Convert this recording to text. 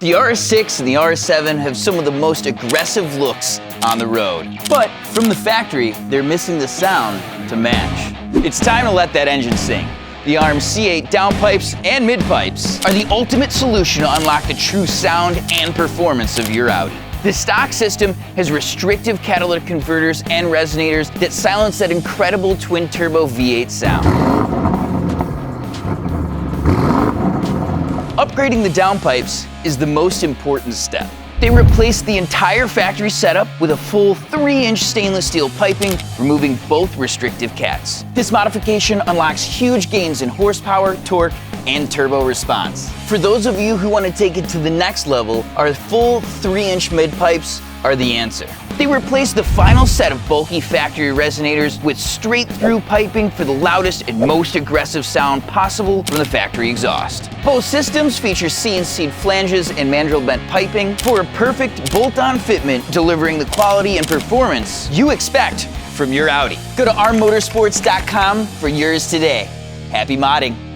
The RS6 and the RS7 have some of the most aggressive looks on the road. But from the factory, they're missing the sound to match. It's time to let that engine sing. The ARM C8 Downpipes and Midpipes are the ultimate solution to unlock the true sound and performance of your Audi. The stock system has restrictive catalytic converters and resonators that silence that incredible twin-turbo V8 sound. Upgrading the downpipes is the most important step. They replace the entire factory setup with a full 3-inch stainless steel piping, removing both restrictive cats. This modification unlocks huge gains in horsepower, torque, and turbo response. For those of you who want to take it to the next level, our full 3-inch midpipes are the answer. They replace the final set of bulky factory resonators with straight-through piping for the loudest and most aggressive sound possible from the factory exhaust. Both systems feature CNC flanges and mandrel-bent piping for a perfect bolt-on fitment, delivering the quality and performance you expect from your Audi. Go to rmotorsports.com for yours today. Happy modding!